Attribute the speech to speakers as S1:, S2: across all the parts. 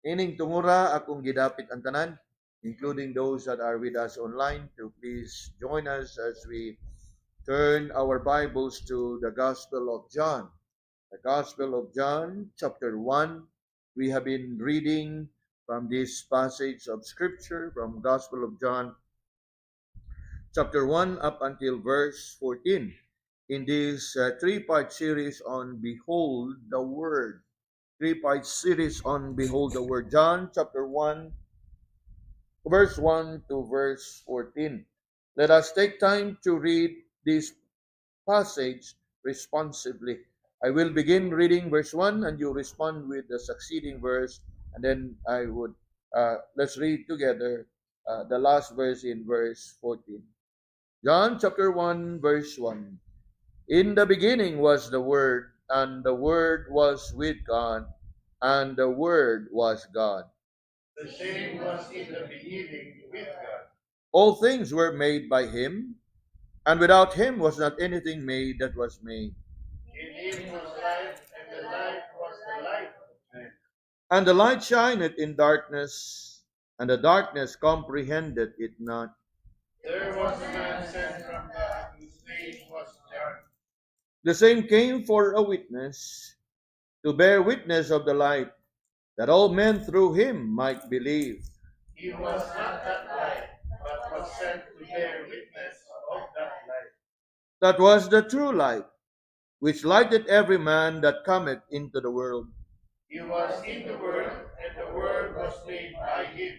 S1: Ining tungura akong gidapit ang tanan, including those that are with us online, to please join us as we turn our Bibles to the Gospel of John. The Gospel of John, chapter 1. We have been reading from this passage of Scripture from Gospel of John, chapter 1 up until verse 14. In this three-part series on Behold the Word. Three-part series on Behold the Word. John chapter 1, verse 1 to verse 14. Let us take time to read this passage responsively. I will begin reading verse 1 and you respond with the succeeding verse, and then let's read together the last verse in verse 14. John chapter 1 verse 1. In the beginning was the Word, and the Word was with God, and the Word was God.
S2: The same was in the beginning with God.
S1: All things were made by him, and without him was not anything made that was made.
S2: In him was life, and the life was the light of men.
S1: And the light shineth in darkness, and the darkness comprehended it not.
S2: There was a man sent from God whose name was John.
S1: The same came for a witness, to bear witness of the light, that all men through him might believe.
S2: He was not that light, but was sent to bear witness of that light.
S1: That was the true light, which lighteth every man that cometh into the world.
S2: He was in the world, and the world was made by him,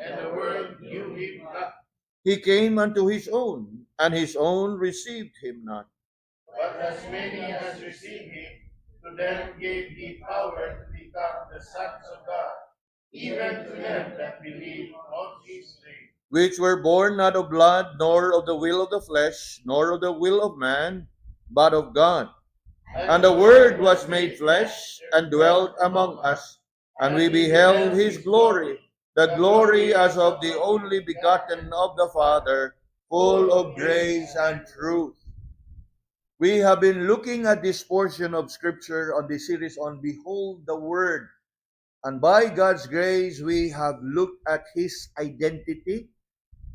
S2: and the world knew him not.
S1: He came unto his own, and his own received him not.
S2: But as many as received him, to them gave he power to become the sons of God, even to them that believe on his name.
S1: Which were born not of blood, nor of the will of the flesh, nor of the will of man, but of God. And the Word was made flesh, and dwelt among us, and we beheld his glory, the glory as of the only begotten of the Father, full of grace and truth. We have been looking at this portion of Scripture on the series on Behold the Word. And by God's grace, we have looked at his identity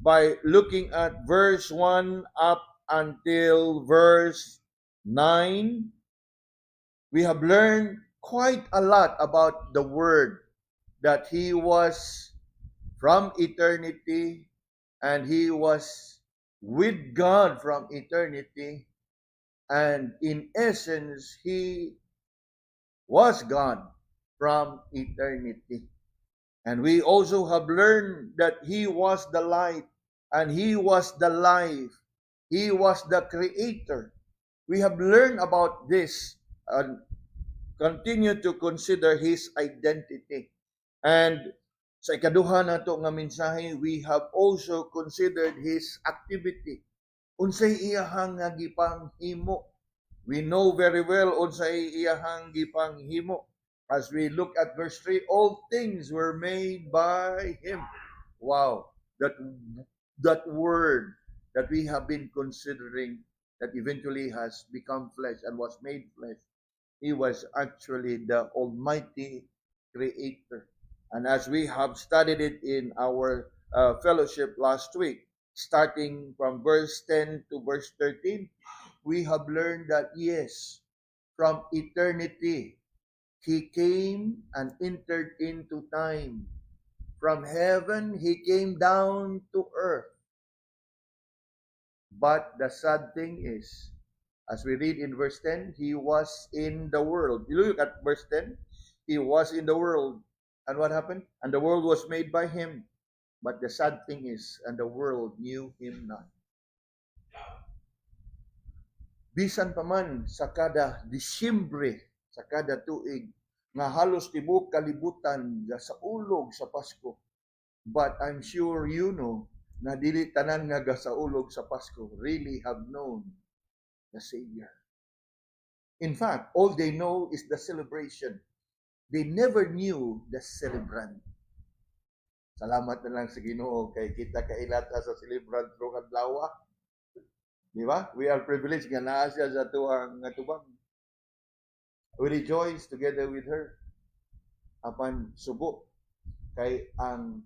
S1: by looking at verse 1 up until verse 9. We have learned quite a lot about the Word, that he was from eternity and he was with God from eternity, and in essence he was God from eternity. And we also have learned that he was the light and he was the life. He was the creator. We have learned about this and continue to consider his identity. And sa ikaduha nato nga mensahe, we have also considered his activity. Unsay iyahang nga gipanghimo. We know very well unsay iyahang gipanghimo. As we look at verse 3, all things were made by him. Wow, that word that we have been considering that eventually has become flesh and was made flesh. He was actually the Almighty Creator. And as we have studied it in our fellowship last week, starting from verse 10 to verse 13, we have learned that yes, from eternity, he came and entered into time. From heaven, he came down to earth. But the sad thing is, as we read in verse 10, he was in the world. You look at verse 10, he was in the world. And what happened? And the world was made by him. But the sad thing is, and the world knew him not. Bisan pa man sa kada Disyembre, sa kada tuig, nga halos tibok kalibutan sa ulog sa Pasko. But I'm sure you know na dili tanan nga gasaulog sa Pasko really have known the Savior. In fact, all they know is the celebration. They never knew the celebrant. Salamat na lang sa Ginoo kay kita kailata sa celebrant ro kadlaw. Di ba? We are privileged nga naa siya sa tuang nga tubang. We rejoice together with her. Apan subo Kay ang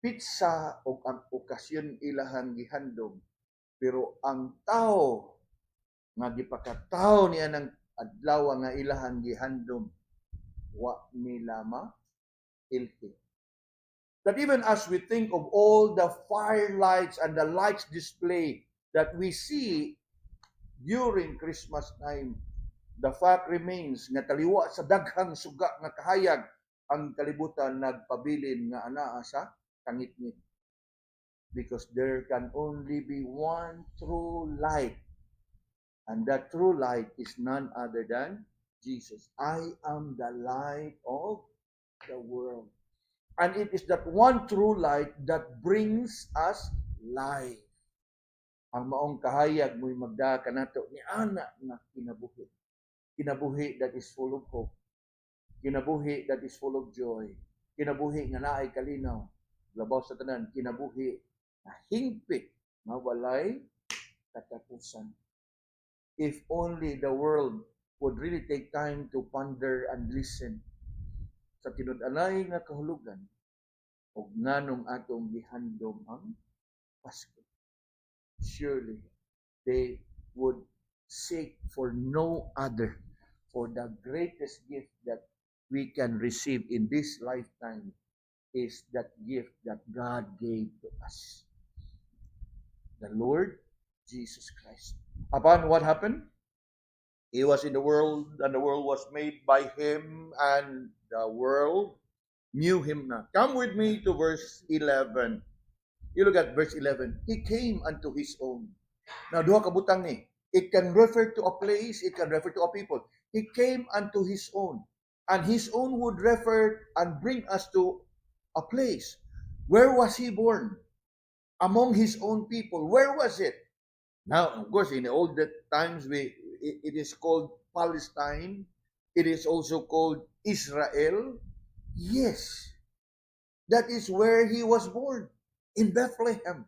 S1: pizza o ang okasyon ilahang gihandom, pero ang tao nga gipakataw niya ng adlaw nga ilahang gihandom, wa nila mailhi. That even as we think of all the firelights and the lights display that we see during Christmas time, the fact remains nga taliwa sa daghang suga nga kahayag ang kalibutan nagpabilin nga anaa sa kangitngit. Because there can only be one true light. And that true light is none other than Jesus. I am the light of the world. And it is that one true light that brings us life. Ang maong kahayag mo'y magda kanato ni ana nga kinabuhi. Kinabuhi that is full of hope. Kinabuhi that is full of joy. Kinabuhi nga naay kalinaw. Labaw sa tanan, kinabuhi na hingpit, mawalay katapusan. If only the world would really take time to ponder and listen sa tinud-anay nga kahulugan ug nganong atong gihandom ang Pasko. Surely they would seek for no other, for the greatest gift that we can receive in this lifetime is that gift that God gave to us, the Lord Jesus Christ. Upon what happened? He was in the world, and the world was made by Him, and the world knew Him not. Come with me to verse 11. You look at verse 11. He came unto His own. Now, duha ka butang ni. It can refer to a place, it can refer to a people. He came unto His own. And His own would refer and bring us to a place. Where was He born? Among His own people. Where was it? Now, of course, in the old times, it is called Palestine. It is also called Israel. Yes, that is where He was born, in Bethlehem.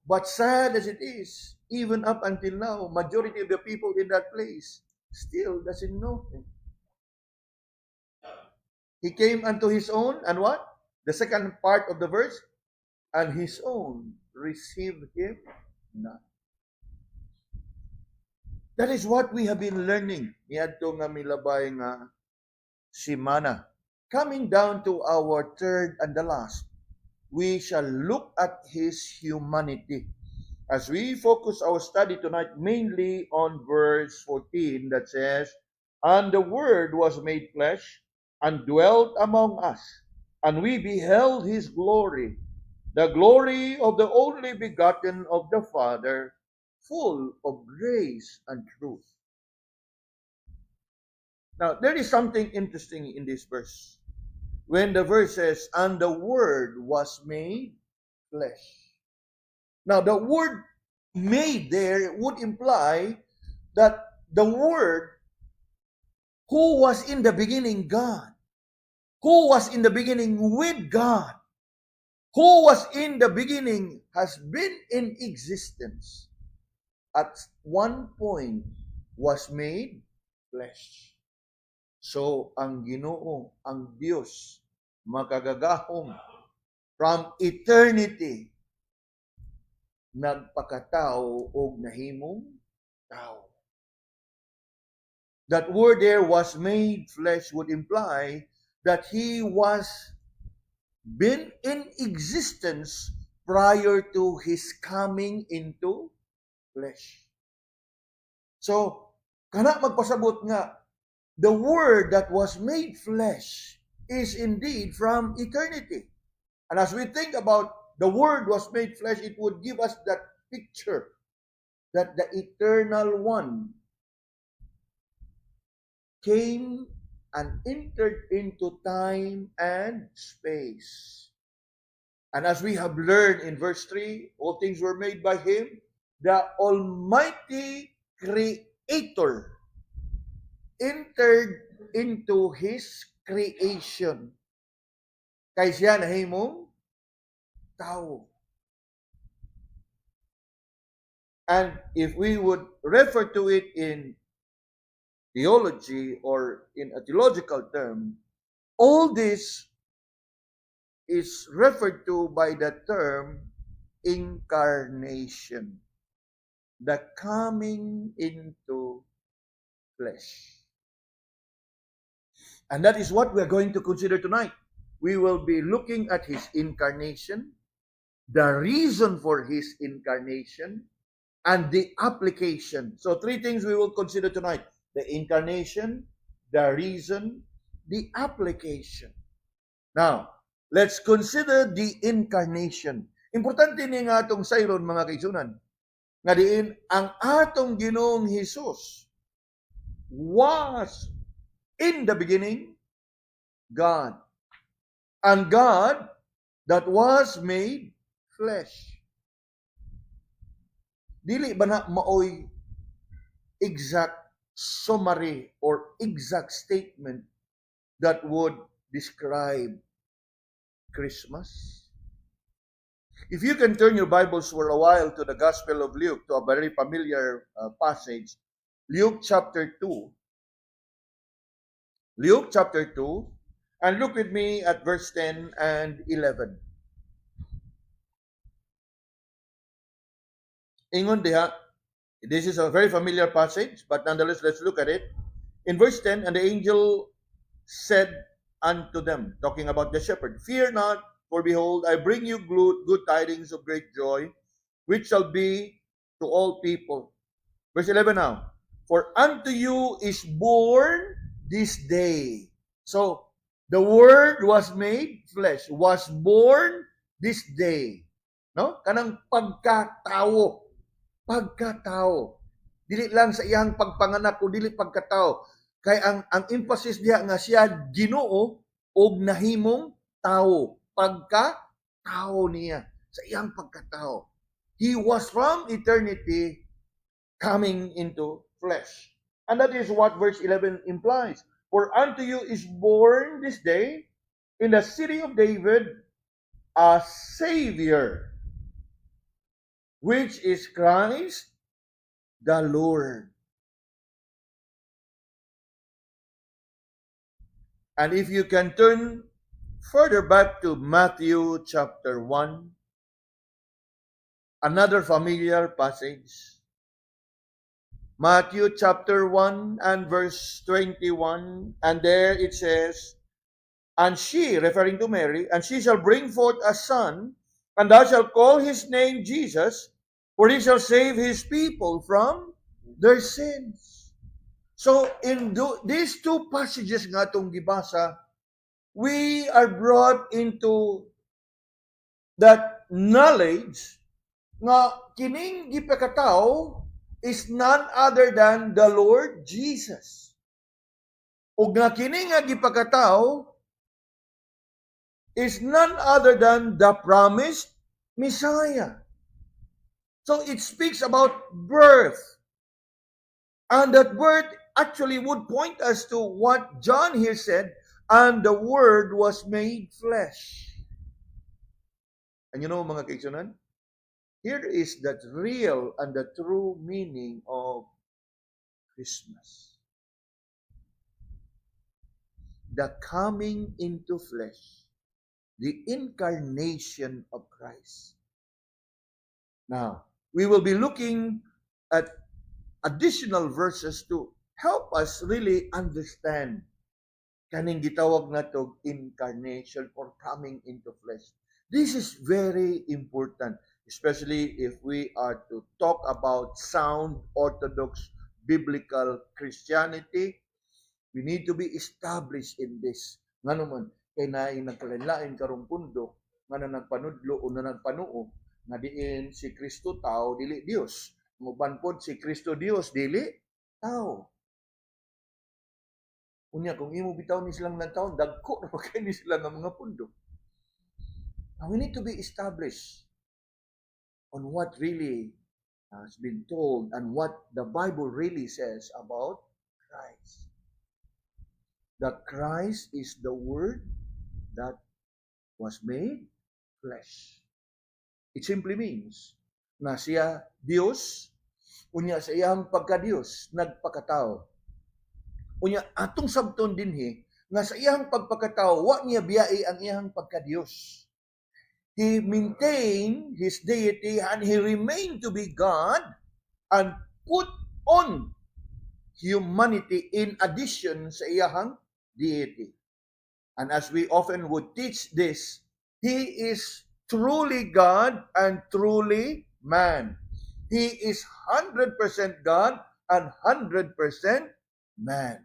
S1: But sad as it is, even up until now, majority of the people in that place still doesn't know Him. He came unto His own, and what? The second part of the verse, and His own received Him not. That is what we have been learning niadto nga milabay nga simana. Coming down to our third and the last, we shall look at His humanity. As we focus our study tonight mainly on verse 14 that says, and the Word was made flesh and dwelt among us, and we beheld His glory, the glory of the only begotten of the Father, full of grace and truth. Now, there is something interesting in this verse. When the verse says, and the Word was made flesh. Now, the word made there would imply that the Word, who was in the beginning God, who was in the beginning with God, who was in the beginning has been in existence, at one point was made flesh. So, ang Ginoo, ang Diyos, makagagahom from eternity, nagpakatao o nahimong tao. That word there, was made flesh, would imply that He was been in existence prior to His coming into flesh. So, kana magpasabot nga, the Word that was made flesh is indeed from eternity. And as we think about the Word was made flesh, it would give us that picture that the Eternal One came and entered into time and space. And as we have learned in verse 3, all things were made by Him, the Almighty Creator entered into His creation. Kay siya nahimong tao. And if we would refer to it in theology or in a theological term, all this is referred to by the term incarnation, the coming into flesh. And that is what we're going to consider tonight. We will be looking at his incarnation, the reason for his incarnation, and the application. So 3 things we will consider tonight: the incarnation, the reason, the application. Now, let's consider the incarnation. Importante ni nga atong sayron, mga kaigsunan, nga diin ang atong Ginoong Hesus was in the beginning God, and God that was made flesh. Dili ba na maoy exact summary or exact statement that would describe Christmas? If you can turn your Bibles for a while to the Gospel of Luke, to a very familiar passage, Luke chapter 2. Luke chapter 2, and look with me at verse 10 and 11. Ingon diha, this is a very familiar passage, but nonetheless, let's look at it. In verse 10, and the angel said unto them, talking about the shepherd, "Fear not, for behold, I bring you good tidings of great joy, which shall be to all people." Verse 11 now, "For unto you is born this day." So, the Word was made flesh, was born this day. No? Kanang pagkatao. Pagkatao. Dili lang sa iyang pagpanganak o dili pagkatao. Kay ang emphasis diha nga siya Ginoo og nahimong tao. Pagkatao niya sa iyang pagkatao. He was from eternity coming into flesh. And that is what verse 11 implies. "For unto you is born this day in the city of David a Savior, which is Christ the Lord." And if you can turn further back to Matthew chapter 1, another familiar passage. Matthew chapter 1 and verse 21, and there it says, "And she," referring to Mary, "and she shall bring forth a son, and thou shalt call his name Jesus, for he shall save his people from their sins." So, in these 2 passages nga itong gibasa, we are brought into that knowledge nga kining gipakataw is none other than the Lord Jesus. Ug nga kini nga gipakataw is none other than the promised Messiah. So it speaks about birth. And that birth actually would point us to what John here said, "And the Word was made flesh." And you know, mga kaigsunan, here is that real and the true meaning of Christmas. The coming into flesh, the incarnation of Christ. Now, we will be looking at additional verses to help us really understand kaning gitawag nato incarnation or coming into flesh. This is very important, especially if we are to talk about sound Orthodox biblical Christianity. We need to be established in this. Nga naman, kay naay nagkalain-lain karong pundo, nga na nagpanudlo o na nagpanuo, nga diin si Kristo tao, dili Dios. Muban pod si Kristo Dios, dili tao. Unya, kung imo bitaw ni silang ng taon, dagko na magkain ni sila ng mga pundo. Now, we need to be established on what really has been told and what the Bible really says about Christ. That Christ is the Word that was made flesh. It simply means na siya Dios, unya sa iyang pagka-Dios, nagpakatao. Unya, atong sabton dinhi, nga sa iyang pagpakatao, wa niya biyai ang iyang pagka-Dios. He maintained his deity and he remained to be God and put on humanity in addition sa iyang deity. And as we often would teach this, he is truly God and truly man. He is 100% God and 100% man.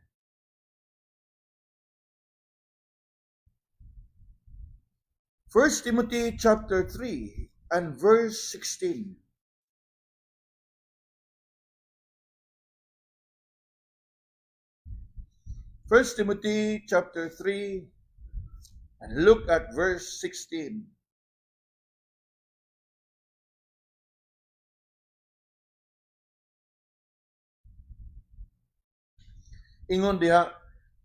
S1: 1 Timothy chapter 3 and verse 16. First Timothy chapter 3 and look at verse 16. Ingon diha,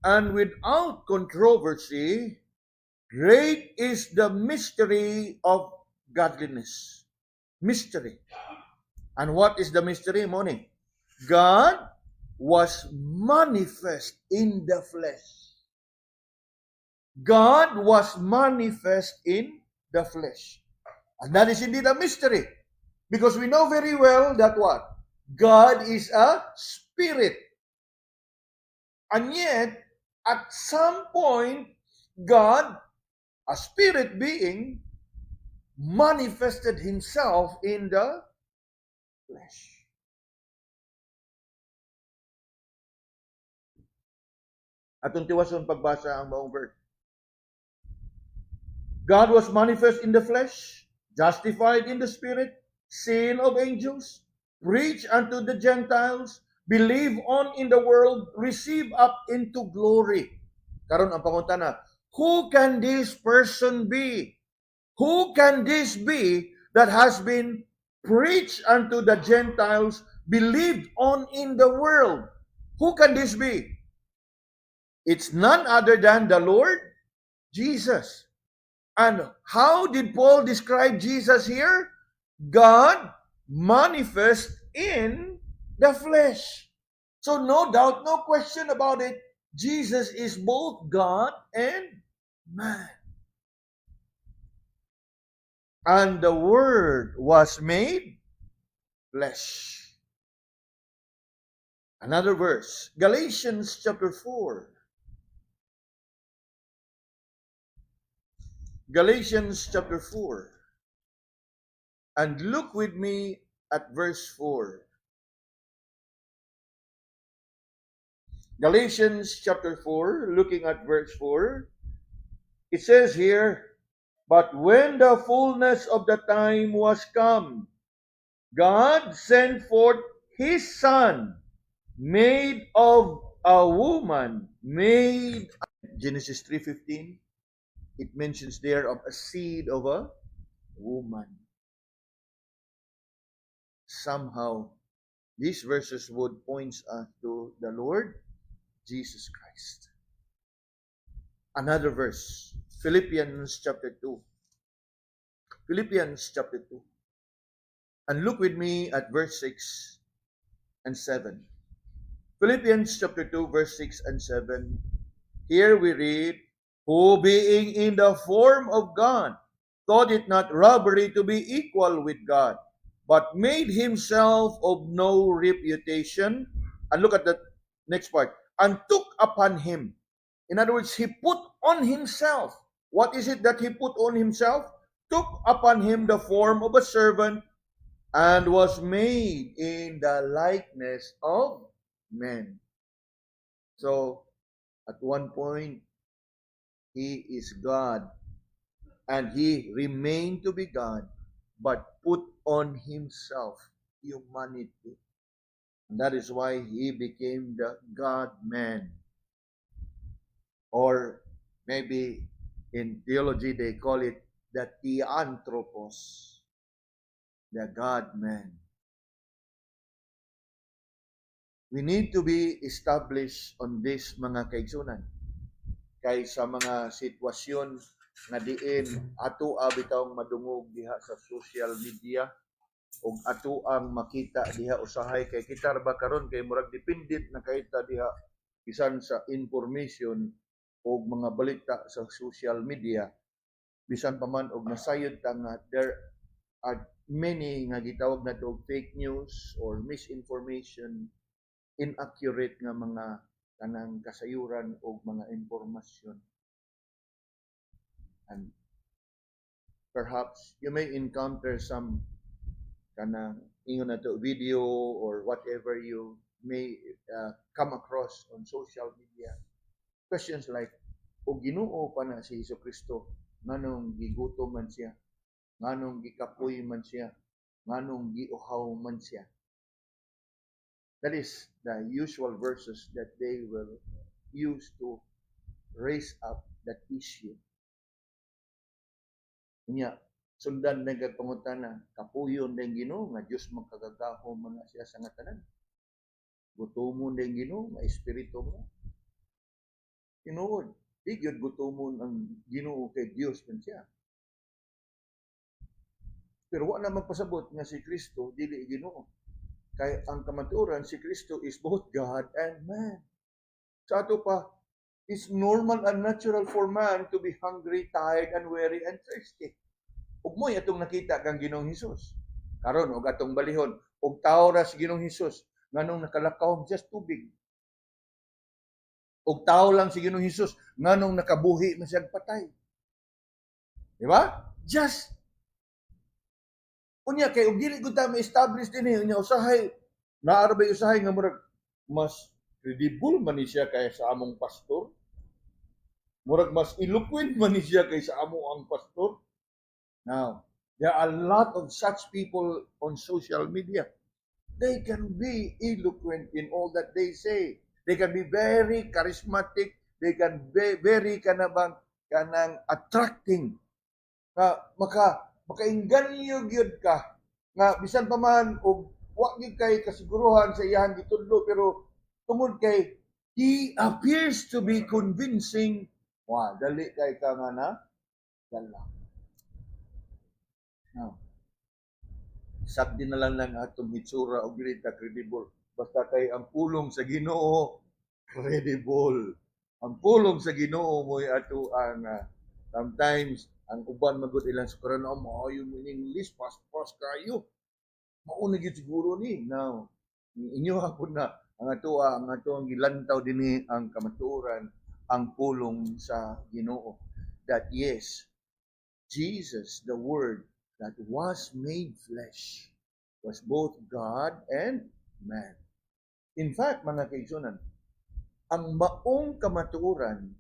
S1: and without controversy, great is the mystery of godliness. Mystery. And what is the mystery, Moni? God was manifest in the flesh. God was manifest in the flesh. And that is indeed a mystery. Because we know very well that what? God is a spirit. And yet, at some point, God, a spirit being, manifested himself in the flesh. Atong tiwason pagbasa ang maong verse. God was manifest in the flesh, justified in the spirit, seen of angels, preached unto the Gentiles, believed on in the world, received up into glory. Karon ang pangutana, who can this person be? Who can this be that has been preached unto the Gentiles, believed on in the world? Who can this be? It's none other than the Lord Jesus. And how did Paul describe Jesus here? God manifest in the flesh. So no doubt, no question about it, Jesus is both God and man. And the Word was made flesh. Another verse, Galatians chapter 4. Galatians chapter 4. And look with me at verse 4. Galatians chapter 4, looking at verse 4. It says here, but when the fullness of the time was come, God sent forth his Son, made of a woman, made... Genesis 3:15. It mentions there of a seed of a woman. Somehow, these verses would point us to the Lord Jesus Christ. Another verse, Philippians chapter 2. Philippians chapter 2. And look with me at verse 6 and 7. Philippians chapter 2, verse 6 and 7. Here we read, who being in the form of God, thought it not robbery to be equal with God, but made himself of no reputation. And look at the next part. And took upon him. In other words, he put on himself. What is it that he put on himself? Took upon him the form of a servant and was made in the likeness of men. So, at one point, he is God, and he remained to be God, but put on himself humanity. And that is why he became the God-man. Or maybe in theology they call it the Theanthropos, the God-man. We need to be established on this, mga kaigsunan. Kay sa mga sitwasyon nga diin ato bitaw madungog diha sa social media ug ato ang makita diha usahay kay kita ba karon kay murag dependent na kita diha bisan sa information o mga balita sa social media, bisan pa man og nasayod ta nga there are many nga gitawag na og fake news or misinformation, inaccurate nga mga kanang kasayuran o mga impormasyon. And perhaps you may encounter some kanang ingon na to video or whatever you may come across on social media. Questions like, o Ginoo pa na si Jesucristo, nganong gigutom man siya, nganong gikapoy man siya, nganong giuhaw man siya. That is the usual verses that they will use to raise up that issue. Nya, sundan na gagpangutana, kapuyon na Ginoo nga Dios magkagagaho man siya sa ngatanan. Gutomon na Ginoo nga espiritu mo. Tinuod, di gyud gutomon ang Ginoo kay Dios man siya. Pero wala magpasabot nga si Kristo dili Ginoo. Kay ang kamatuoran si Kristo is both God and man. Sa ato pa, it's normal and natural for man to be hungry, tired, and weary, and thirsty. Ug mo'y atong nakita kang Ginoong Hesus. Karon og atong balihon, og tao ra si Ginoong Hesus nganong nakalakaw sa tubig. Og tao lang si Ginoong Hesus nganong nakabuhi man siya patay. Di ba? Just unya kay og dili gud ta ma-establish dinhi unya usahay naarabay usahay nga murag mas credible man ni siya kay sa among pastor. Murag mas eloquent man ni siya kay sa amo ang pastor. Now, there are a lot of such people on social media. They can be eloquent in all that they say. They can be very charismatic. They can be very kanang attracting. Makainganyo gyud ka nga bisan pa man og wa gyud kay kasiguruhan sa iyang gitudlo pero tungod kay he appears to be convincing, dali kay ka nga na dala. Now, sabdi na lang atong hitsura og dili ta credible basta kay ang pulong sa Ginoo credible. Ang pulong sa Ginoo mo'y ato ang sometimes ang uban magud ilang sukaran na maayo mo English pas kayo. Mao na gyud siguro ni. Now, inyo hapon na ang ato ang gilantaw dinhi ang kamatuoran, ang pulong sa Ginoo. That yes, Jesus, the Word that was made flesh, was both God and man. In fact, mga kaigsunan, ang maong kamatuoran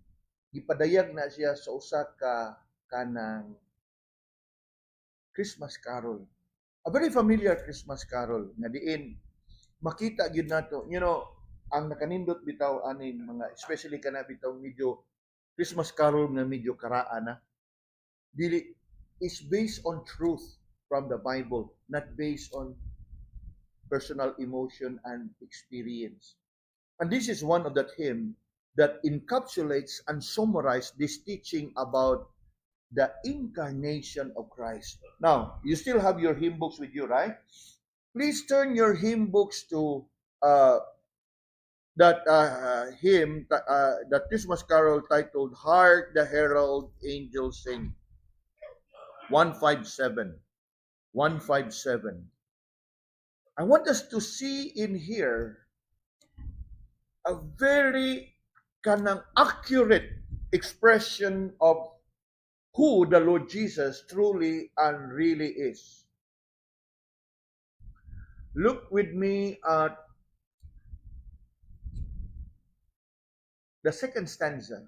S1: gipadayag na siya sa usa ka kanang Christmas carol. A very familiar Christmas carol nga diin makita gyud nato, ang nakanindot bitaw aning mga especially kana bitaw medyo Christmas carol nga medyo karaan na dili is based on truth from the Bible, not based on personal emotion and experience. And this is one of that hymn that encapsulates and summarizes this teaching about the incarnation of Christ. Now, you still have your hymn books with you, right? Please turn your hymn books to that hymn, that Christmas carol titled "Hark the Herald Angels Sing." 157. 157. I want us to see in here a very kanang accurate expression of who the Lord Jesus truly and really is. Look with me at the second stanza.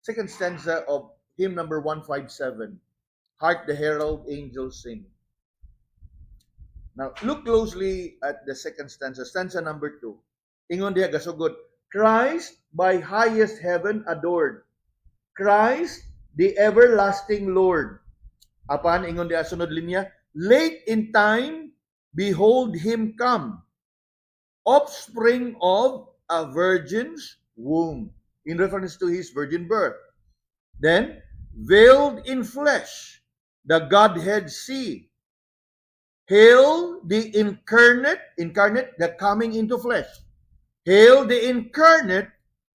S1: Second stanza of hymn number 157. Hark the herald angels sing. Now, look closely at the second stanza. Stanza number 2. Ingon diha gasugod, Christ by highest heaven adored. Christ, the everlasting Lord. Apan, ingon diha sunod linya, late in time, behold him come, offspring of a virgin's womb, in reference to his virgin birth. Then, veiled in flesh, the Godhead see. Hail the incarnate, the coming into flesh. Hail the incarnate,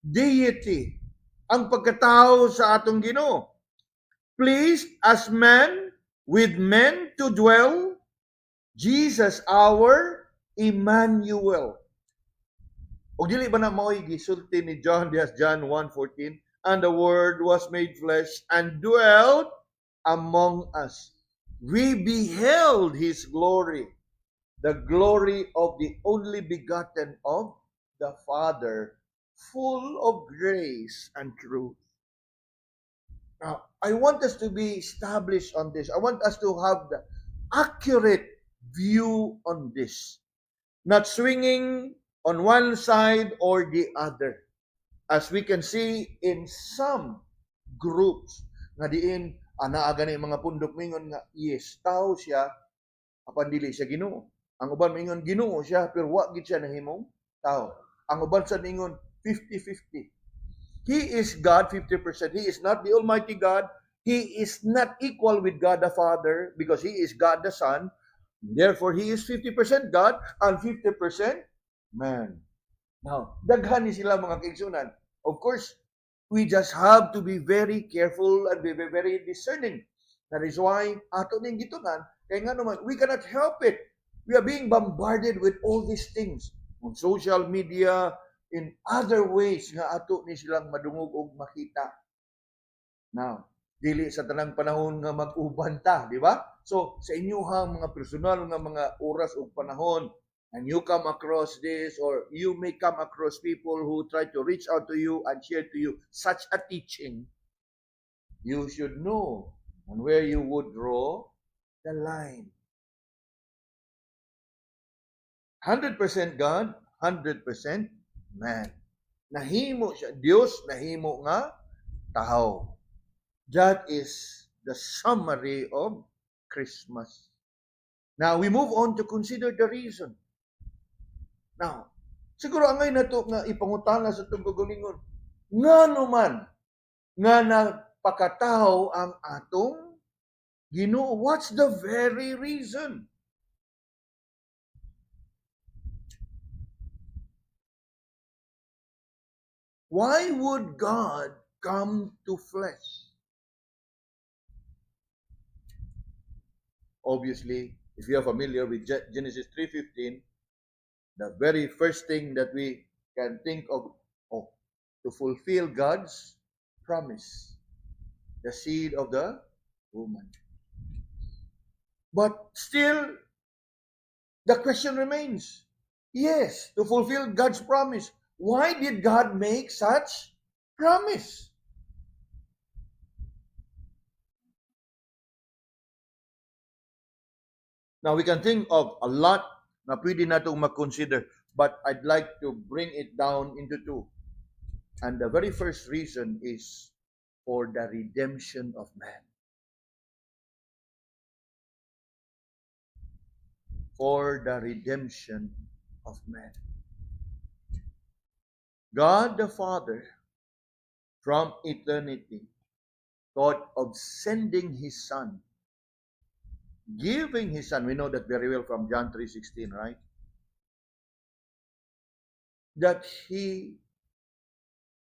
S1: deity, ang pagkatao sa atong Ginoo. Pleased as man with men to dwell, Jesus our Emmanuel. O dili ba na mao'y gisulti ni John Diaz John 1:14, and the word was made flesh and dwelt among us. We beheld his glory, the glory of the only begotten of the Father, full of grace and truth. Now, I want us to be established on this. I want us to have the accurate view on this. Not swinging on one side or the other. As we can see in some groups, nga diin, anaa gani mga pundok mingon nga, yes, tao siya, apan dili siya Ginoo. Ang uban mingon Ginoo siya, pero wa gid siya nahimong tao. Ang uban sa mingon 50-50. He is God 50%. He is not the Almighty God. He is not equal with God the Father because He is God the Son. Therefore, He is 50% God and 50% man. Now, daghan ni sila mga kaigsunan. Of course, we just have to be very careful and be very discerning. That is why ato ning gitunan, kay nga naman, we cannot help it. We are being bombarded with all these things on social media, in other ways nga ato ni silang madungog og makita. Now, dili sa tanang panahon nga mag-uban ta, di ba? So, sa inyuhang mga personal nga mga oras o panahon, and you come across this, or you may come across people who try to reach out to you and share to you such a teaching, you should know on where you would draw the line. 100% God, 100% man. Nahimo siya, Diyos, nahimo nga tao. That is the summary of Christmas. Now, we move on to consider the reason. Now, siguro angay na to nga ipangutana sa itong kagalingon. Nga naman, nga napakatao ang atong Ginoo. What's the very reason? Why would God come to flesh? Obviously, if you are familiar with Genesis 3:15, the very first thing that we can think of, to fulfill God's promise, the seed of the woman. But still, the question remains, yes, to fulfill God's promise. Why did God make such promise? Now, we can think of a lot na pwede natong mag-consider, but I'd like to bring it down into two. And the very first reason is for the redemption of man. For the redemption of man. God the Father, from eternity, thought of sending His Son, giving His Son. We know that very well from John 3:16, right? That He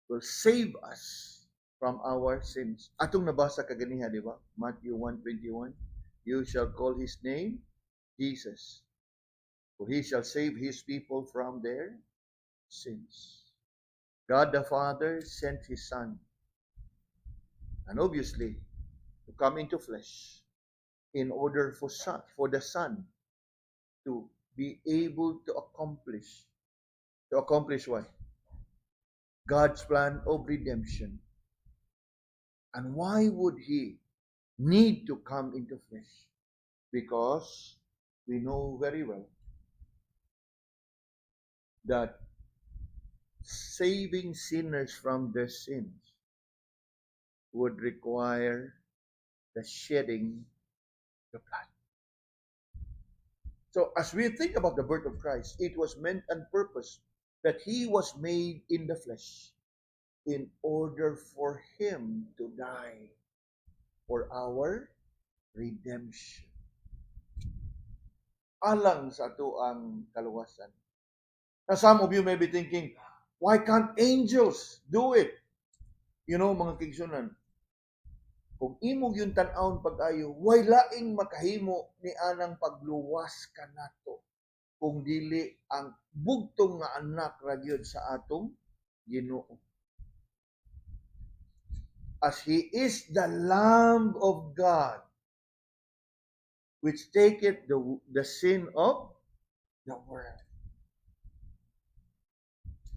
S1: will save us from our sins. Atong nabasa kaganiha, di ba? Matthew 1:21. You shall call His name Jesus, for He shall save His people from their sins. God the Father sent His Son, and obviously, to come into flesh in order for the Son to be able to accomplish what? God's plan of redemption. And why would He need to come into flesh? Because we know very well that saving sinners from their sins would require the shedding of the blood. So as we think about the birth of Christ, it was meant and purpose that He was made in the flesh in order for Him to die for our redemption. Alang sa ato ang kaluwasan. Now, some of you may be thinking, Why can't angels do it? You know, mga kigsunan, kung imo yung tan-awon pag-ayo, way laing makahimo ni anang pagluwas ka nato kung dili ang bugtong nga anak ra gyud sa atong Ginoo. As He is the Lamb of God, which taketh the sin of the world.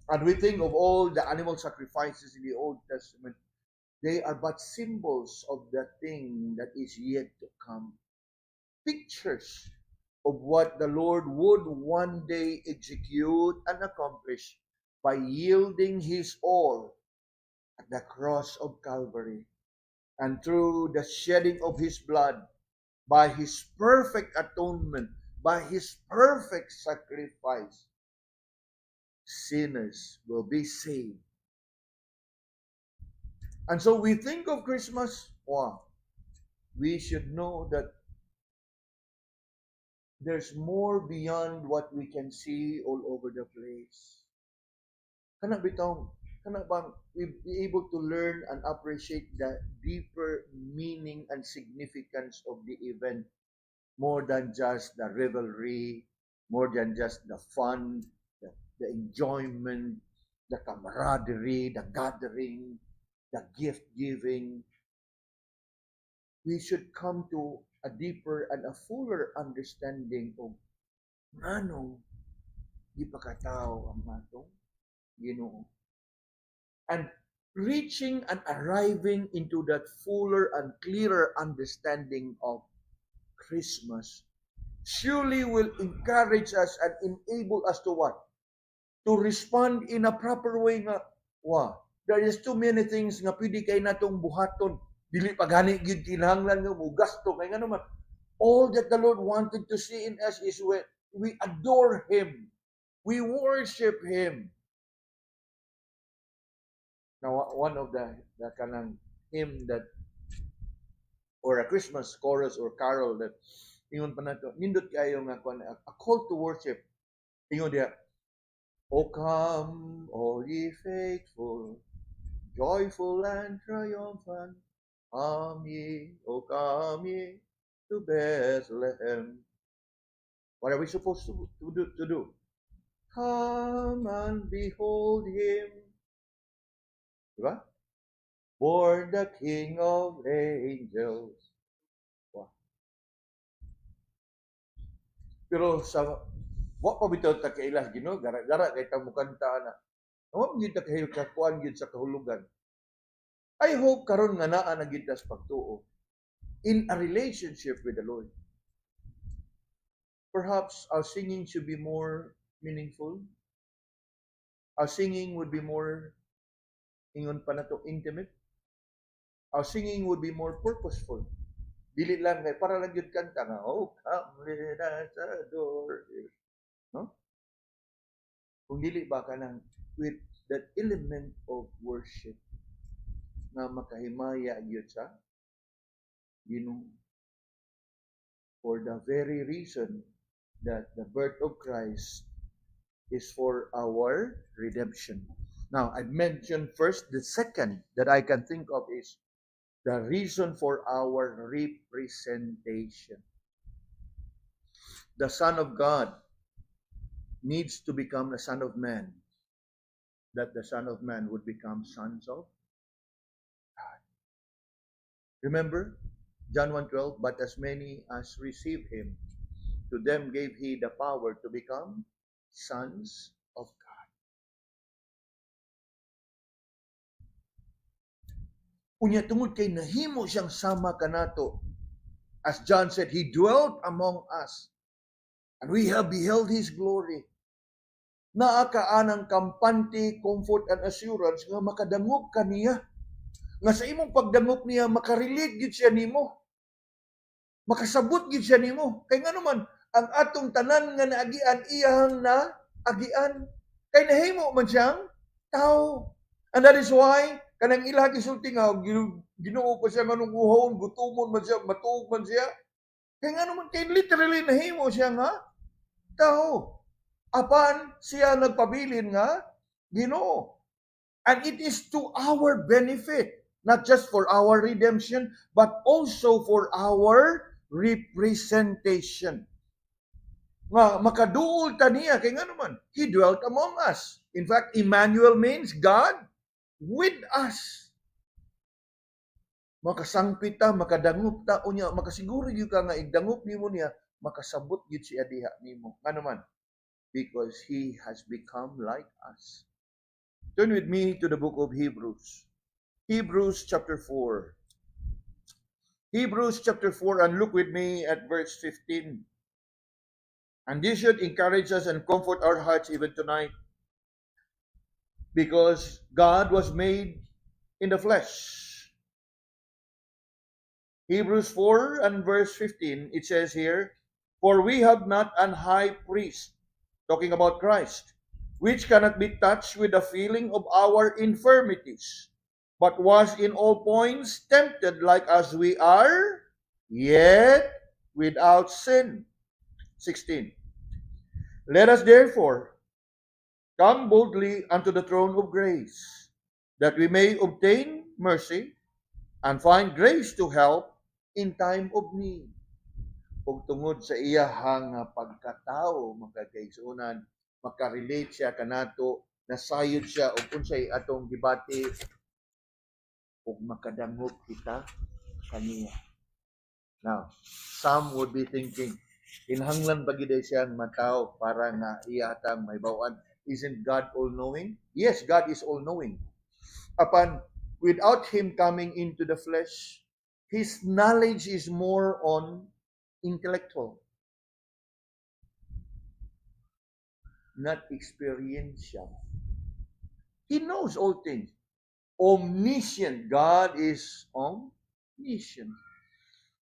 S1: And we think of all the animal sacrifices in the Old Testament. They are but symbols of the thing that is yet to come. Pictures of what the Lord would one day execute and accomplish by yielding His all at the cross of Calvary. And through the shedding of His blood, by His perfect atonement, by His perfect sacrifice, sinners will be saved. And so we think of Christmas, wow, we should know that there's more beyond what we can see all over the place. Kana bitaw, kana bang we be able to learn and appreciate the deeper meaning and significance of the event more than just the revelry, more than just the fun, the enjoyment, the camaraderie, the gathering, the gift giving. We should come to a deeper and a fuller understanding of anong di pa katao ang atong Ginoo. And reaching and arriving into that fuller and clearer understanding of Christmas surely will encourage us and enable us to what? To respond in a proper way nga, wow, there is too many things nga pwede kay natong buhaton. Dili pa gani gyud kinahanglan nga mo gasto kay nga naman. All that the Lord wanted to see in us is when we adore Him. We worship Him. Now, one of the kanang hymn that, or a Christmas chorus or carol that, ingon pa nato, nindot kayo nga a call to worship. Ingon dia, O come, all ye faithful, joyful and triumphant, come ye, O come ye to Bethlehem. What are we supposed to do? Come and behold Him. Diba? Born the King of angels. Wow. Pero sa wa pa bitaw ta kailas Ginoo, gara-gara kay ta mukanta na. Wa gyud ta kahil kakuan gyud sa kahulugan. I hope karon nga naa na gyud tas pagtuo in a relationship with the Lord. Perhaps our singing should be more meaningful. Our singing would be more ingon pa nato intimate. Our singing would be more purposeful. Dili lang kay para lang gyud kanta nga, oh, come let us adore Him. No? Kung dili ba ka nang with that element of worship na makahimaya gyud sa Ginoo. For the very reason that the birth of Christ is for our redemption. Now, I mentioned first, the second that I can think of is the reason for our representation. The Son of God needs to become the Son of Man, that the Son of Man would become sons of God. Remember, John 1:12, but as many as receive Him, to them gave He the power to become sons of God. Unya tungod kay nahimo siyang sama kanato, as John said, He dwelt among us, and we have beheld His glory. Naa ka anang kampante, comfort, and assurance nga makadangop ka niya. Nga sa imong pagdangop niya, makarelate gid siya nimo. Makasabot gid siya nimo. Kay nga naman, ang atong tanan nga naagian, iyang na agian. Kay nahimo man siyang tao. And that is why, kanang ilang isulti nga, Ginoo pa siya manong uhon, gutumon man siya, matuog man siya. Kay nga naman, kay literally nahimo siya nga tao. Apan siya nagpabilin nga Ginoo. And it is to our benefit, not just for our redemption, but also for our representation. Nga makaduol ta niya kay nga naman, He dwelt among us. In fact, Emmanuel means God with us. Makasangpit ta, makadangup ta unya, makasiguro gyud ka nga igdangup nimo niya, makasabot gyud siya diha nimo. Nga naman, because He has become like us. Turn with me to the book of Hebrews. Hebrews chapter 4. Hebrews chapter 4, and look with me at verse 15. And this should encourage us and comfort our hearts even tonight. Because God was made in the flesh. Hebrews 4 and verse 15, it says here, For we have not an high priest, talking about Christ, which cannot be touched with the feeling of our infirmities, but was in all points tempted like as we are, yet without sin. 16. Let us therefore come boldly unto the throne of grace, that we may obtain mercy and find grace to help in time of need. Ug tungod sa iyahang pagkatao, mga kaigsuonan, makarelate siya kanato, nasayod siya ug unsay atong gibati ug makadangop kita kaniya. Now, some would be thinking, inhanglan ba gid siyang mataw para nga iyatang may bawaan? Isn't God all-knowing? Yes, God is all-knowing. Upon without Him coming into the flesh, His knowledge is more on intellectual, not experiential. He knows all things. Omniscient. God is omniscient.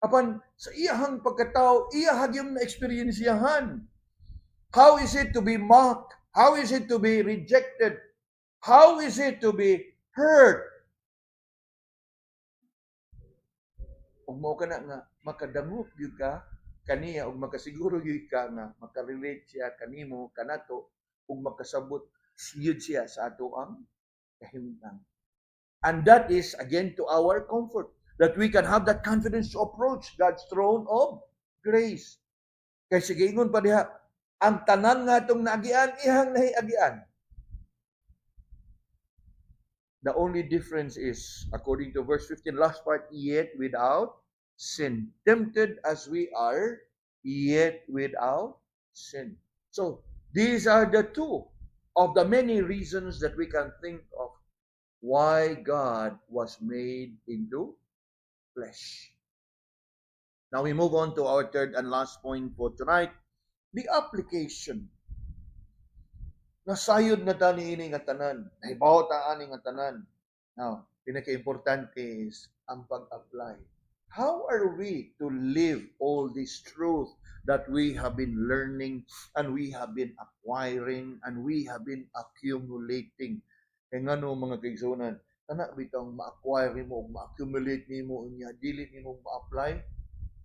S1: Apan sa iyahang pagkatao, iyahag yung na-experiensyahan. How is it to be mocked? How is it to be rejected? How is it to be hurt? Ug mao kana nga makadangop gyud ka kaniya ug makasiguro gyud ka nga makarelate siya kanimo kanato ug makasabot gyud siya sa ato ang kahimtang. And that is again to our comfort, that we can have that confidence to approach God's throne of grace. Kay sige ingon pa diha, ang tanan nga itong naagian, ihang nahiagian. The only difference is, according to verse 15, last part, yet without sin. Tempted as we are, yet without sin. So, these are the two of the many reasons that we can think of why God was made into flesh. Now we move on to our third and last point for tonight, the application. Nasayod na ta niini nga tanan, nahibaw ta ani nga tanan. Now, pinaka-importante is ang pag-apply. How are we to live all this truth that we have been learning and we have been acquiring and we have been accumulating? Kaya nga no, mga kaigsunan, kana bitang ma-acquire mo, ma-accumulate nimo unya, dili nimo ma-apply,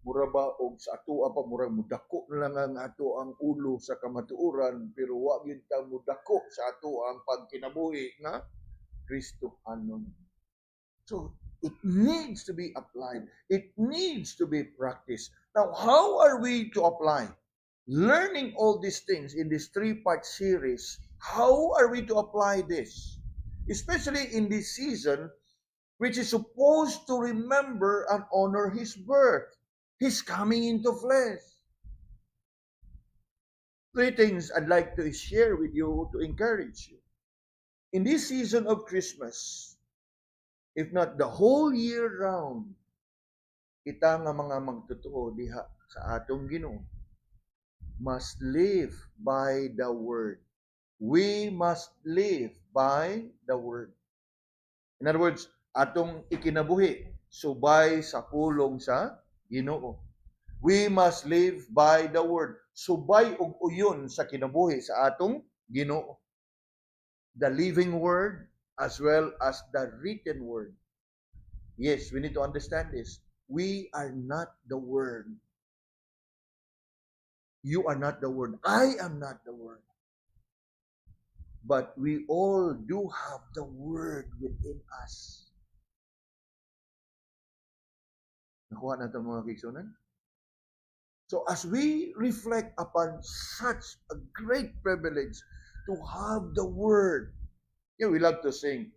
S1: mura ba og sa ato pa mura mudako na lang ang ato ang ulo sa kamatuoran, pero wa gyud ta mudako sa ato ang pagkinabuhi nga Kristohanon. So it needs to be applied. It needs to be practiced. Now, how are we to apply? Learning all these things in this three-part series, how are we to apply this? Especially in this season, which is supposed to remember and honor His birth. His coming into flesh. Three things I'd like to share with you to encourage you. In this season of Christmas, if not the whole year round, kita nga mga magtotoo diha sa atong Ginoo must live by the Word. We must live by the Word. In other words, atong ikinabuhi subay sa pulong sa Ginoo. We must live by the Word. Subay og uyon sa kinabuhi sa atong Ginoo. The living Word as well as the written Word. Yes, we need to understand this. We are not the Word. You are not the Word. I am not the Word. but we all do have the Word within us. Nakuha natin mga kigsunan? So as we reflect upon such a great privilege to have the Word, we love to sing,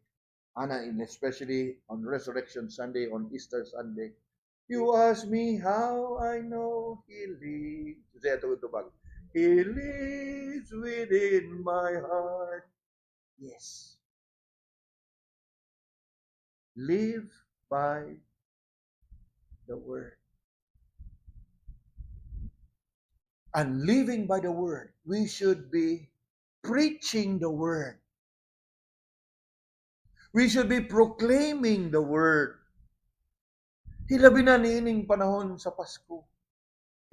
S1: and especially on Resurrection Sunday, on Easter Sunday. You ask me how I know He lives. Say ito bag. He lives within my heart. Yes. Live by the Word. And living by the Word, we should be preaching the Word. We should be proclaiming the Word. Hilabi na niining panahon sa Pasko.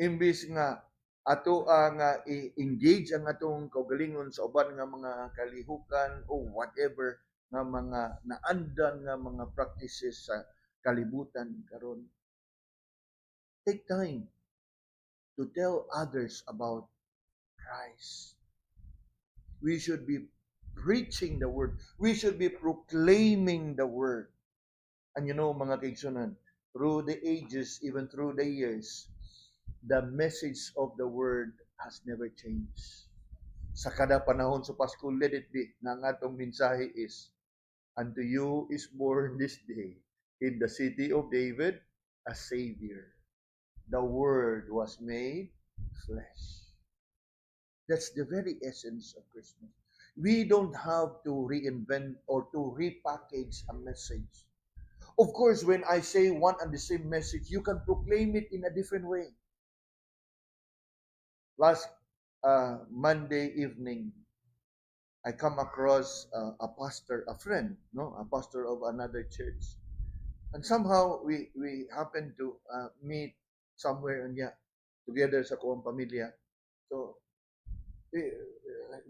S1: Imbis nga ato ang i-engage ang atong kaugalingon sa uban nga mga kalihukan o whatever nga mga naandan nga mga practices sa kalibutan karon. Take time to tell others about Christ. We should be preaching the Word. We should be proclaiming the Word. And mga kaigsunan, through the ages, even through the years, the message of the Word has never changed. Sa kada panahon sa Pasko, let it be na ang atong mensahe is, unto you is born this day in the city of David a Savior. The Word was made flesh. That's the very essence of Christmas. We don't have to reinvent or to repackage a message. Of course, when I say one and the same message, you can proclaim it in a different way. Last Monday evening, I come across a pastor, a friend, a pastor of another church. And somehow we happened to meet somewhere together sa kuwang pamilya. So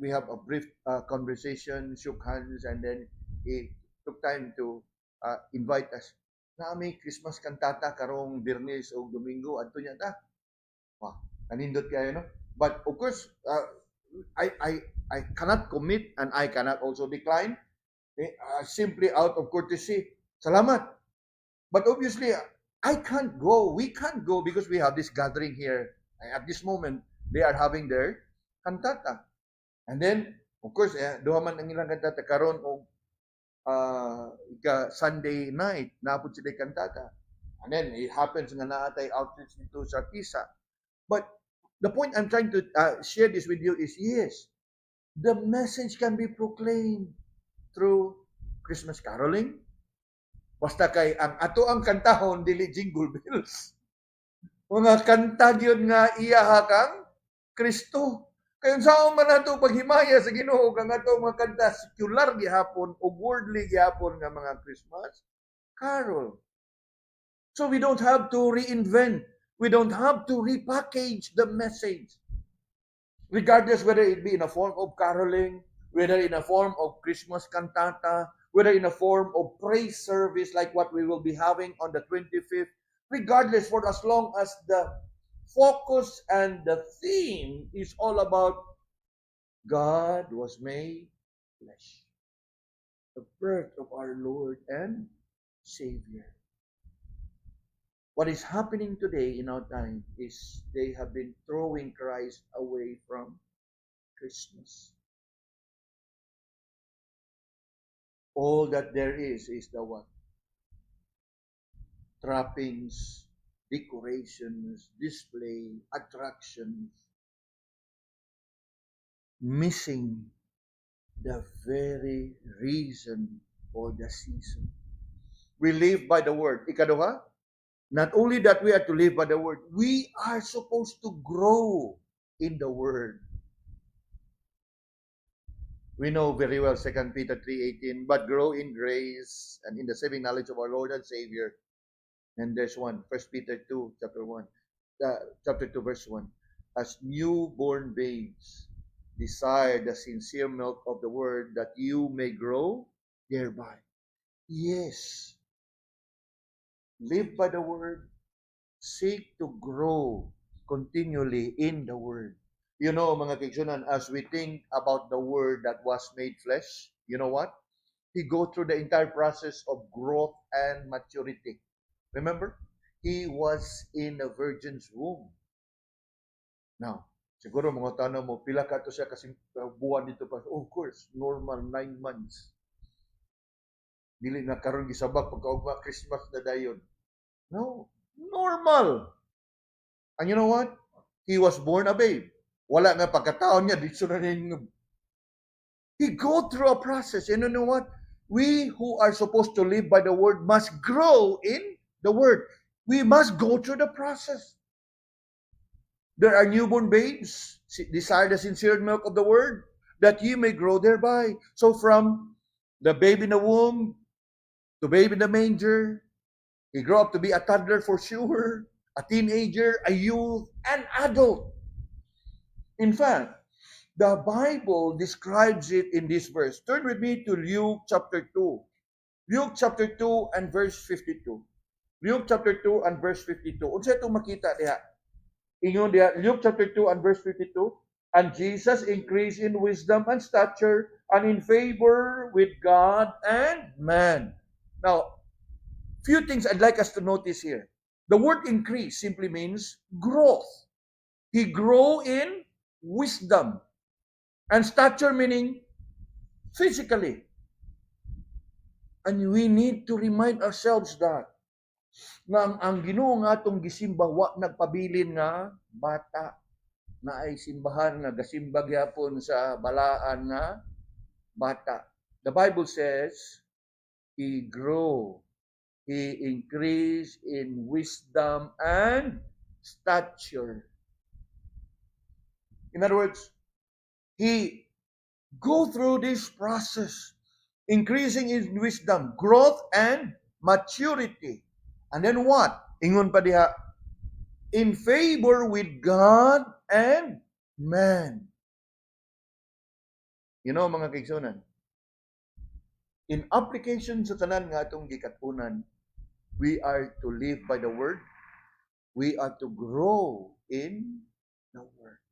S1: we have a brief conversation, shook hands, and then he took time to invite us. Na may Christmas kantata karong Biyernes o Domingo adto niya ta. Kanindot kayo, no? But of course, I cannot commit and I cannot also decline. Simply out of courtesy. Salamat. But obviously, I can't go. We can't go because we have this gathering here. At this moment, they are having their kantata. And then, of course, duha man ang ilang kantata karon og Sunday night, naapod sila kantata. And then, it happens nga naatay outreach dito sa Tisa. But the point I'm trying to share this with you is, yes, the message can be proclaimed through Christmas caroling. Basta kay ang ato ang kantahon dili jingle bells. Mga kanta gyud nga iyaha kang Kristo. Kayon sao man nato paghimaya sa Ginoo kang ato mga kanta secular gihapon o worldly gihapon nga mga Christmas carol. So we don't have to reinvent. We don't have to repackage the message. Regardless whether it be in a form of caroling, whether in a form of Christmas cantata, whether in a form of praise service like what we will be having on the 25th, regardless, for as long as the focus and the theme is all about God was made flesh. The birth of our Lord and Savior. What is happening today in our time is they have been throwing Christ away from Christmas. All that there is the what? Trappings, decorations, display, attractions, missing the very reason for the season. We live by the Word. Ikaduha, not only that we are to live by the Word, we are supposed to grow in the Word. We know very well 2 Peter 3:18, but grow in grace and in the saving knowledge of our Lord and Savior. And there's 1 Peter 2, chapter 2, verse 1. As newborn babes, desire the sincere milk of the Word that you may grow thereby. Yes. Live by the Word. Seek to grow continually in the Word. You know, mga kaigsunan, as we think about the Word that was made flesh, you know what? He go through the entire process of growth and maturity. Remember? He was in a virgin's womb. Now, siguro mga tanong mo, pila ka to siya kasi buwan dito pa. Of course, normal, 9 months. Dili na karon gisabak pagkaugma Christmas na dayon. No, normal. And you know what? He was born a babe. Wala nga pagkataon niya, dito na rin. He go through a process. And you know what? We who are supposed to live by the Word must grow in the Word. We must go through the process. There are newborn babes, desire the sincere milk of the Word, that ye may grow thereby. So from the babe in the womb to babe in the manger, he grew up to be a toddler for sure, a teenager, a youth, an adult. In fact, the Bible describes it in this verse. Turn with me to Luke chapter 2. Luke chapter 2 and verse 52. Luke chapter 2 and verse 52. Unsa itong makita diha? Ingon diha, Luke chapter 2 and verse 52. And Jesus increased in wisdom and stature and in favor with God and man. Now, few things I'd like us to notice here. The word increase simply means growth. He grew in wisdom. And stature meaning physically. And we need to remind ourselves that nga ang Ginoo nga atong gisimba wa nagpabilin nga bata na ay simbahan nga gasimba gyapon sa balaan nga bata. The Bible says he grew, he increased in wisdom and stature. In other words, he go through this process, increasing in wisdom, growth, and maturity. And then what? Ingon pa diha, in favor with God and man. You know, mga kaigsunan, in application sa tanan nga atong gikatunan, we are to live by the Word. We are to grow in the Word.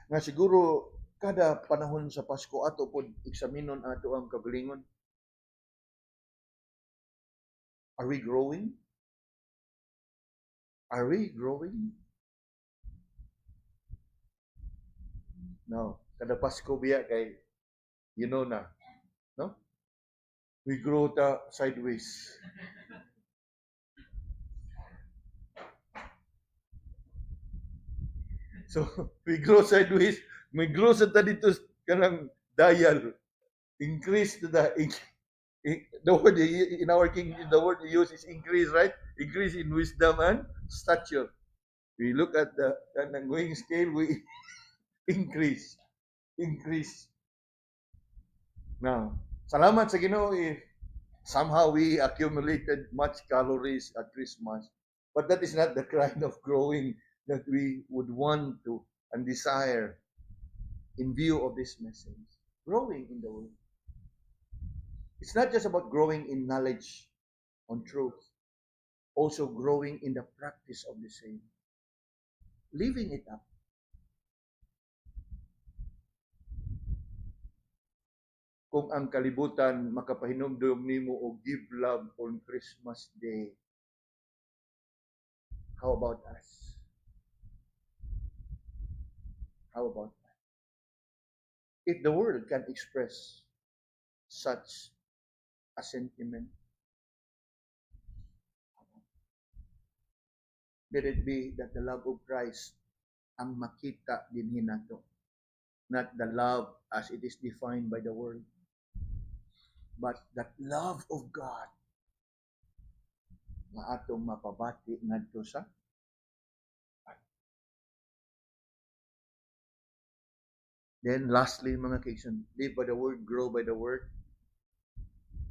S1: Nga siguro, kada panahon sa Pasko, ato po eksaminon ato ang kagalingon. Are we growing? Are we growing? No. Kada Pasko biya kay, you know na, no? We grow ta sideways. So, we grow sideways. May grow sa ta dito kanang dial. Increase to the word in our king, the word we use is increase, right? Increase in wisdom and stature. We look at the going scale, we increase. Now, salamat sa Ginoo if somehow we accumulated much calories at Christmas. But that is not the kind of growing that we would want to and desire in view of this message. Growing in the Word. It's not just about growing in knowledge on truth, also growing in the practice of the same. Living it up. Kung ang kalibutan makapahinumdum nimo og give love on Christmas Day, how about us? How about us? If the world can express such a sentiment, let it be that the love of Christ ang makita din nato, not the love as it is defined by the world, but that love of God na atong mapabati ngadto sa Then lastly, mga kaisan, live by the Word, grow by the Word.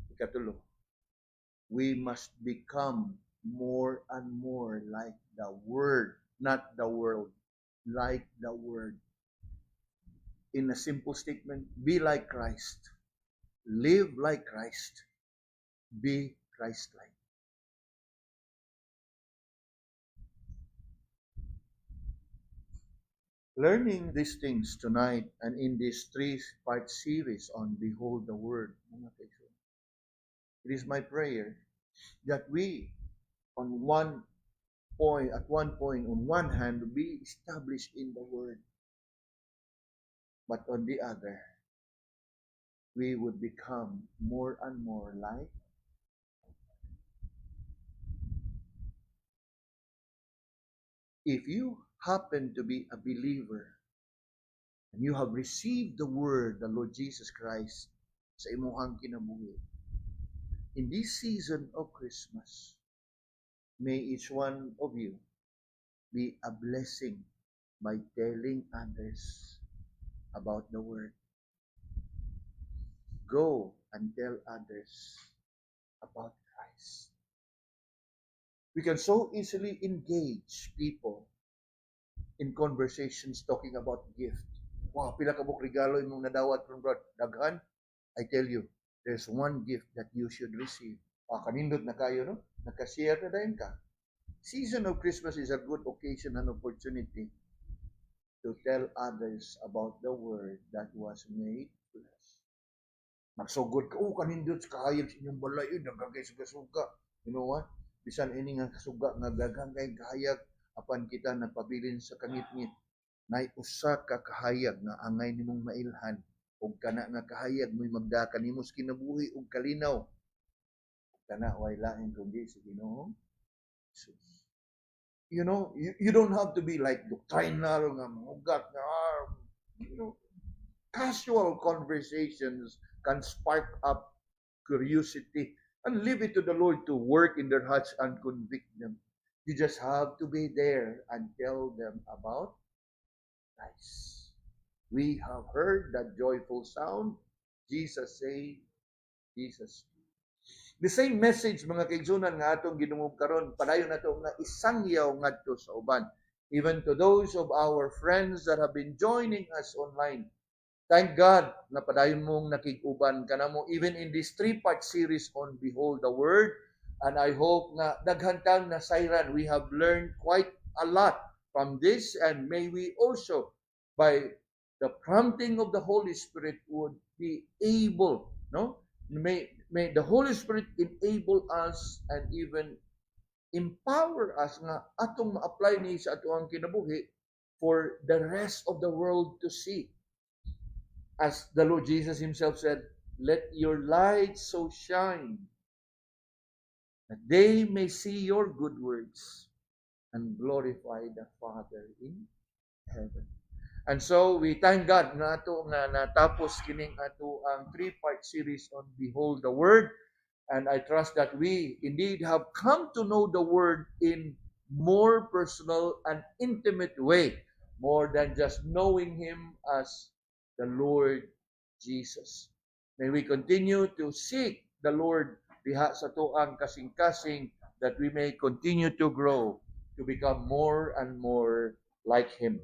S1: Ikatulo, we must become more and more like the Word, not the world, like the Word. In a simple statement, be like Christ, live like Christ, be Christ-like. Learning these things tonight and in this three-part series on Behold the Word, mga kaibigan, it is my prayer that we, at one point, on one hand, be established in the Word, but on the other, we would become more and more like. If you happen to be a believer and you have received the Word, the Lord Jesus Christ, sa imuhang kinabuhi, in this season of Christmas, may each one of you be a blessing by telling others about the Word. Go and tell others about Christ. We can so easily engage people in conversations talking about gift. Wow, pila ka buk regalo imong nadawat from God. Daghan, I tell you, there's one gift that you should receive. Kanindot na kayo, no? Nakashare na dayon ka. Season of Christmas is a good occasion and opportunity to tell others about the Word that was made flesh. Magsugod ka, kanindot sa kahayag sa inyong balay, nagagay suga-suga. You know what? Bisan ini nga suga nga gagangay kahayag, apan kita nagpabilin sa kangit-ngit. Nay usa ka kahayag nga angay nimong mailhan, ug kana nga kahayag mo'y magdakan nimo sa kinabuhi ug kalinaw. Kana way lain kundi sa Ginoong Jesus. You know, you don't have to be like doctrinal nga mugat nga casual conversations can spark up curiosity and leave it to the Lord to work in their hearts and convict them. You just have to be there and tell them about Christ. We have heard that joyful sound. Jesus say, Jesus. The same message, mga kaigsunan, nga atong ginungog karon, padayon nato nga isangyaw ngadto sa uban. Even to those of our friends that have been joining us online, thank God na padayon mong nakig-uban ka na mo even in this three-part series on Behold the Word. And I hope na daghantang na sayran, we have learned quite a lot from this, and may we also, by the prompting of the Holy Spirit, would be able, no? May the Holy Spirit enable us and even empower us nga atong ma-apply ni sa atong kinabuhi for the rest of the world to see. As the Lord Jesus himself said, let your light so shine that they may see your good works and glorify the Father in heaven. And so we thank God na ato nga natapos kining ato ang three-part series on Behold the Word. And I trust that we indeed have come to know the Word in more personal and intimate way, more than just knowing Him as the Lord Jesus. May we continue to seek the Lord diha sa tuang kasing-kasing, that we may continue to grow to become more and more like Him.